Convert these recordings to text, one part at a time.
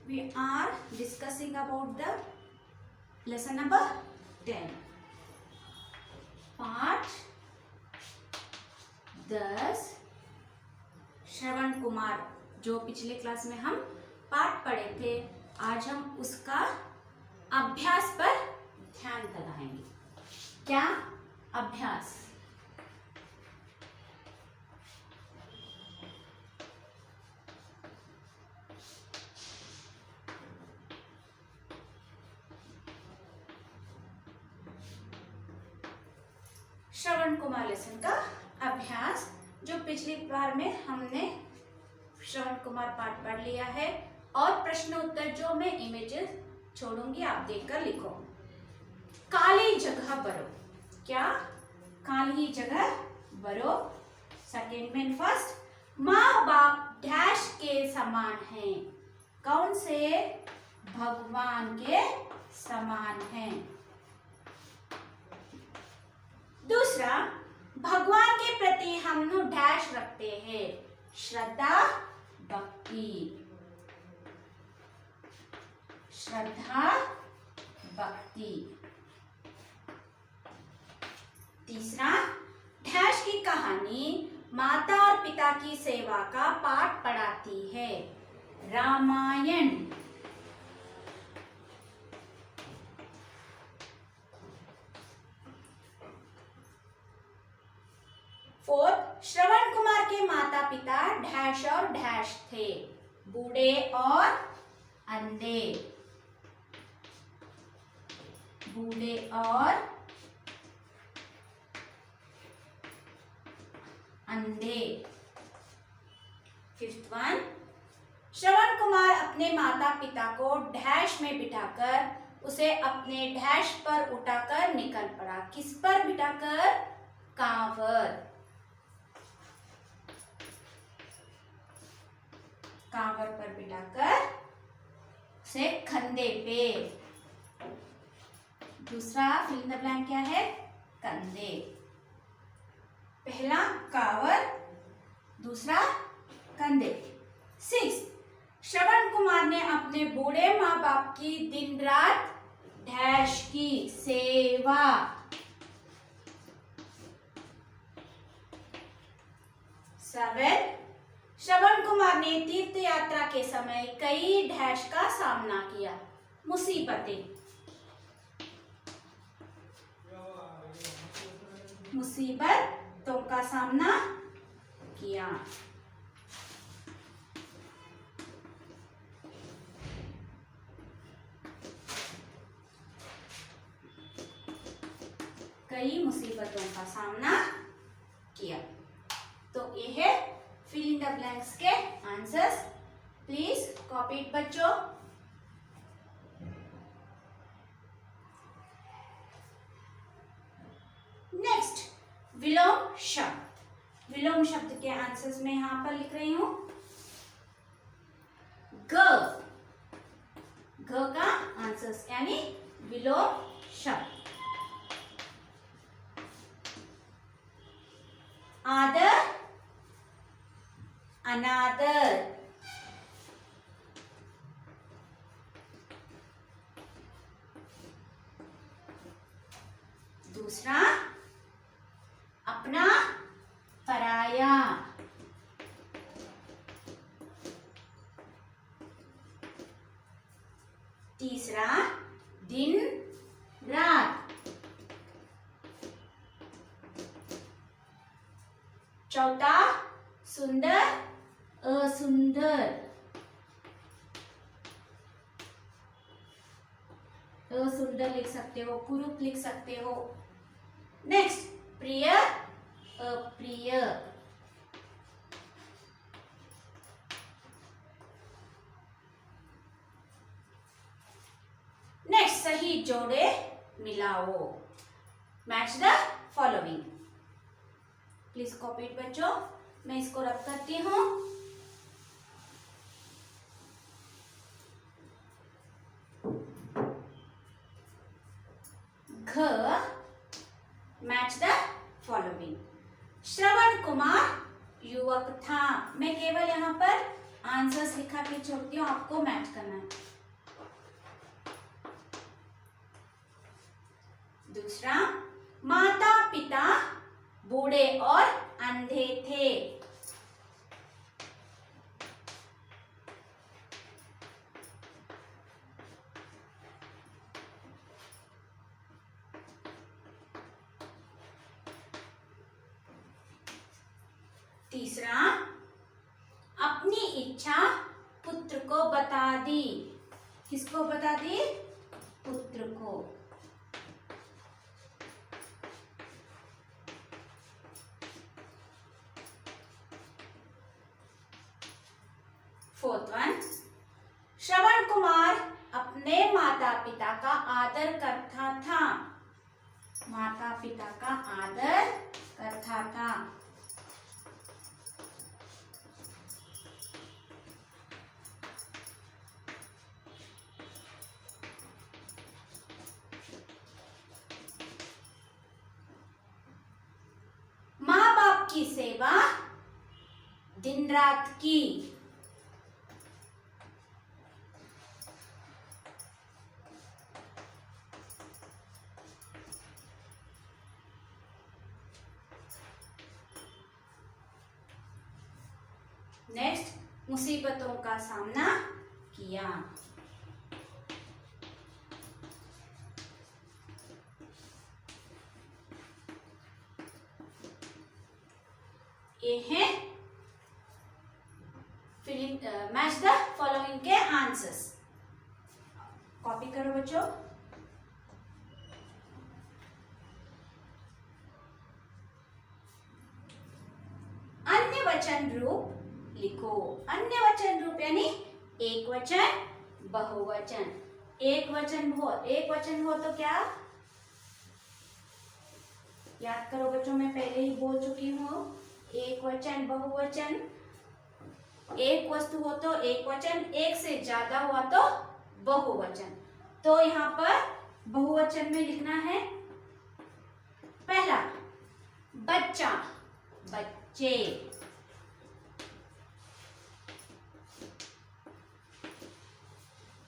we are discussing about the lesson number 10 पाठ 10 श्रवण कुमार। जो पिछले क्लास में हम पाठ पढ़े थे, आज हम उसका अभ्यास पर ध्यान लगाएंगे। क्या अभ्यास? श्रवण कुमार लेसन का अभ्यास, जो पिछली बार में हमने श्रवण कुमार पाठ पढ़ लिया है, और प्रश्न उत्तर जो मैं इमेजेस छोड़ूंगी, आप देखकर लिखो। काली जगह बरो। क्या? काली जगह बरो। सेकेंड में फर्स्ट, माँ बाप डैश के समान हैं। कौन से? भगवान के समान हैं। दूसरा, भगवान के प्रति हम डैश रखते हैं। श्रद्धा भक्ति। श्रद्धा भक्ति। तीसरा, डैश की कहानी माता और पिता की सेवा का पाठ पढ़ाती है। रामायण। फोर्थ, श्रवण कुमार के माता पिता डैश और डैश थे। बूढ़े और अंधे। बूढ़े और अंधे। फिफ्थ वन, श्रवण कुमार अपने माता पिता को डैश में बिठाकर उसे अपने डैश पर उठाकर निकल पड़ा। किस पर बिठाकर? कांवर। कांवर पर बिठाकर उसे कंधे पे। दूसरा फिल इन द ब्लैंक क्या है? कंधे। पहला कांवर, दूसरा कंधे। 6, श्रवण कुमार ने अपने बूढ़े माँ बाप की दिन रात डैश की सेवा। 7, श्रवण कुमार ने तीर्थ यात्रा के समय कई डैश का सामना किया। मुसीबतें। मुसीबतों का सामना किया। कई मुसीबतों का सामना किया। तो ये है फिल इन द ब्लैंक्स के आंसर्स। प्लीज कॉपी इट बच्चों। नेक्स्ट, विलोम शब्द। विलोम शब्द के आंसर्स में यहां पर लिख रही हूं। ग। ग का आंसर्स यानी विलोम शब्द। आदर, अनादर। दूसरा, अपना, पराया। तीसरा, दिन रात। चौथा, सुंदर, असुंदर। असुंदर लिख सकते हो, कुरूप लिख सकते हो। नेक्स्ट, प्रिय, अप्रिय। नेक्स्ट, सही जोड़े मिलाओ। Match the following. Please copy it बच्चों। मैं इसको रब करती हूं। घ, match the following. Shravan Kumar युवक था। मैं केवल यहाँ पर आंसर्स लिखा के छोड़ती हूँ, आपको मैच करना है। दूसरा, माता पिता बूढ़े और अंधे थे। तीसरा, अपनी इच्छा पुत्र को बता दी। किसको बता दी? पुत्र को। फोर्थ वन, श्रवण कुमार अपने माता पिता का आदर करता था। माता पिता का आदर करता था। माँ बाप की सेवा दिन रात की। नेक्स्ट, मुसीबतों का सामना किया। ये है मैच द फॉलोइंग के आंसर्स। कॉपी करो बच्चों। अन्य वचन रूप लिखो। अन्य वचन रूप यानी एक वचन, बहुवचन। एक वचन हो तो क्या? याद करो बच्चों, मैं पहले ही बोल चुकी हूँ। एक वचन, बहुवचन। एक वस्तु हो तो एक वचन, एक से ज्यादा हुआ तो बहुवचन। तो यहाँ पर बहुवचन में लिखना है। पहला, बच्चा, बच्चे।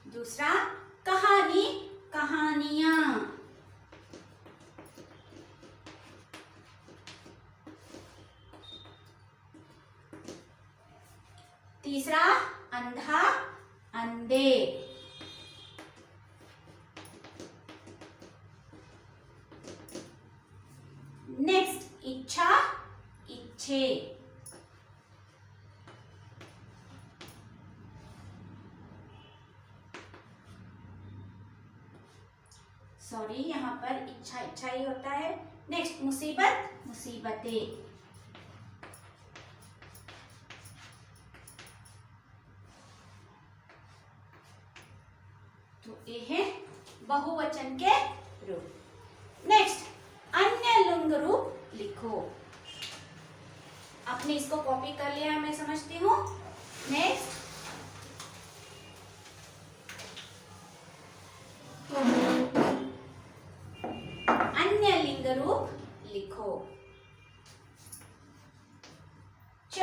दूसरा, कहानी, कहानियां। तीसरा, अंधा, अंधे। नेक्स्ट, इच्छा, इच्छे। सॉरी, यहाँ पर इच्छा इच्छा ही होता है। नेक्स्ट, मुसीबत, मुसीबतें। तो ये है बहुवचन के रूप। नेक्स्ट, अन्य लिंग रूप लिखो। आपने इसको कॉपी कर लिया, मैं समझती हूँ। नेक्स्ट, अन्य लिंग रूप लिखो। च,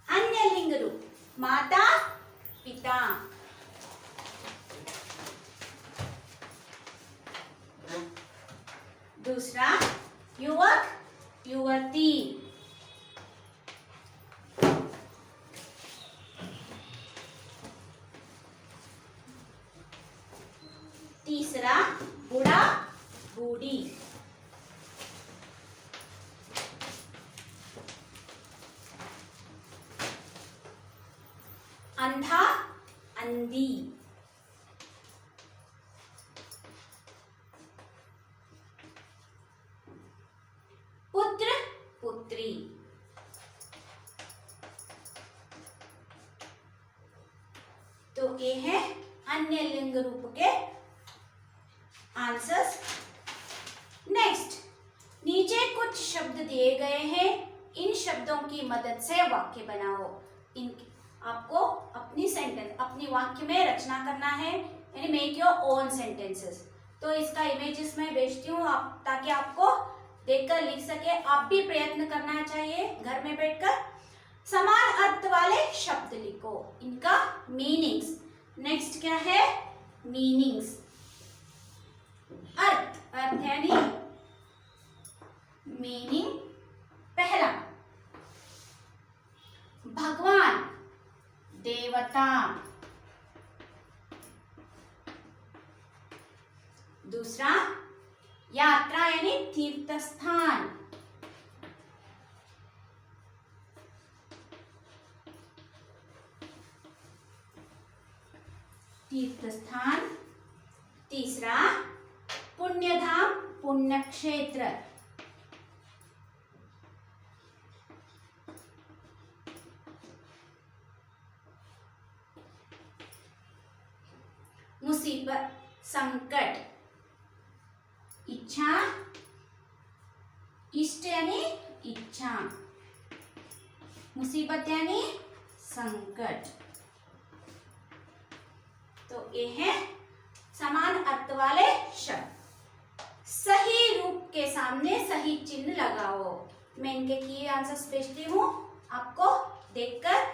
अन्य लिंग रूप माता पिता। दूसरा, युवक, युवती। तीसरा, बूढ़ा, बूढ़ी। अंधा, अंधी। पुत्र, पुत्री। तो ये है अन्य लिंग रूप के आंसर्स। नेक्स्ट, नीचे कुछ शब्द दिए गए हैं। इन शब्दों की मदद से वाक्य बनाओ। इन आपको अपनी सेंटेंस, अपनी वाक्य में रचना करना है, यानी मेक योर ओन सेंटेंसेस। तो इसका इमेजेस मैं भेजती हूँ ताकि आपको देखकर लिख सके। आप भी प्रयत्न करना चाहिए घर में बैठकर। समान अर्थ वाले शब्द लिखो, इनका मीनिंग्स। नेक्स्ट क्या है? मीनिंग्स। अर्थ, अर्थ यानी मीनिंग। पहला, भगवान, देवता। दूसरा, यात्रा यानी तीर्थ स्थान। तीर्थ स्थान। तीसरा, पुण्यधाम, पुण्य क्षेत्र। मुसीबत, संकट। इच्छा, इष्ट यानी इच्छा, मुसीबत यानी संकट। तो ये है समान अर्थ वाले शब्द। सही रूप के सामने सही चिन्ह लगाओ। मैं इनके किए आंसर भेजती हूँ, आपको देखकर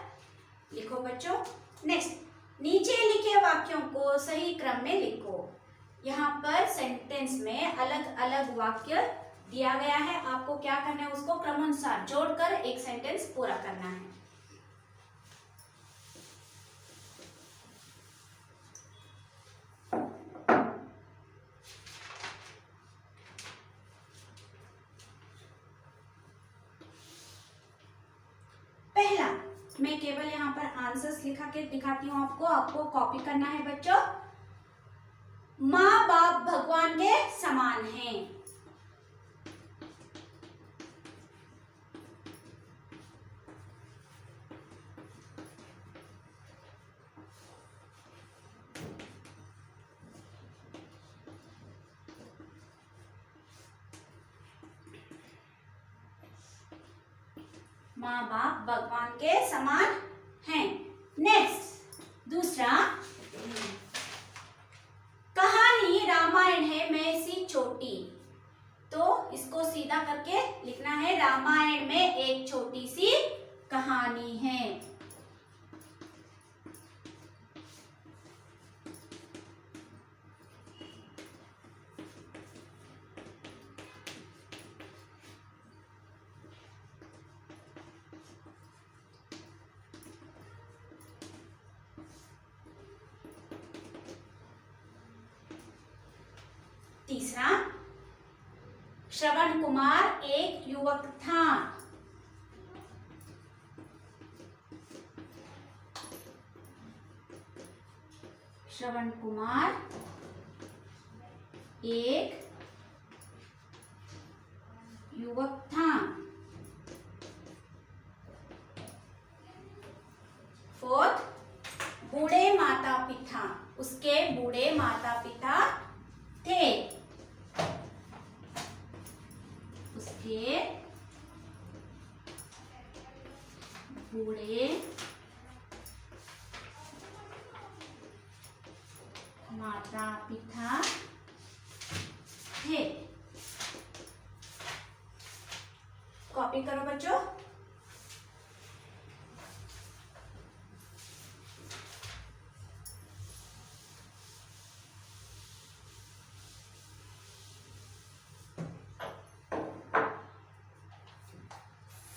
लिखो बच्चों। नेक्स्ट, नीचे लिखे वाक्यों को सही क्रम में लिखो। यहाँ पर सेंटेंस में अलग अलग वाक्य दिया गया है, आपको क्या करना है, उसको क्रमानुसार जोड़कर एक सेंटेंस पूरा करना है। पहला, मैं केवल यहाँ पर आंसर्स लिखा के दिखाती हूँ आपको, आपको कॉपी करना है बच्चों। माँ बाप भगवान के समान हैं। माँ बाप भगवान के समान हैं। नेक्स्ट, दूसरा, कहानी रामायण है मैं सी छोटी। तो इसको सीधा करके लिखना है, रामायण में एक छोटी सी कहानी है। तीसरा, श्रवण कुमार एक युवक था। श्रवण कुमार एक युवक था। फोर्थ, बूढ़े माता पिता, उसके बूढ़े माता पिता थे। उसके बूढ़े माता पिता थे। कॉपी करो बच्चों।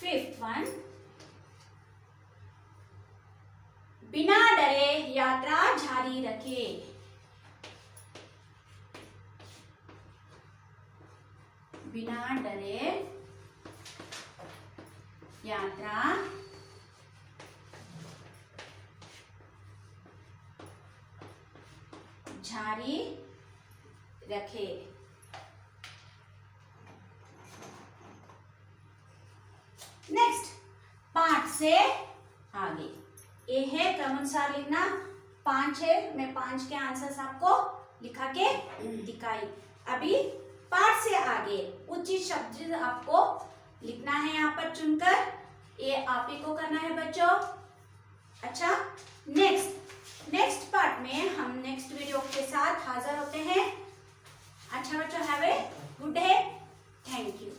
फिफ्थ वन, बिना डरे यात्रा जारी रखे। बिना डरे यात्रा जारी रखे। नेक्स्ट, पांच से आगे, ये है क्रमानुसार लिखना। 5 है, मैं 5 के आंसर्स आपको लिखा के दिखाई। अभी 5 से आगे उचित शब्द आपको लिखना है यहाँ पर चुनकर, ये आप ही को करना है बच्चों। अच्छा, नेक्स्ट पार्ट में हम नेक्स्ट वीडियो के साथ हाजिर होते हैं। अच्छा बच्चों, have a good day, thank you.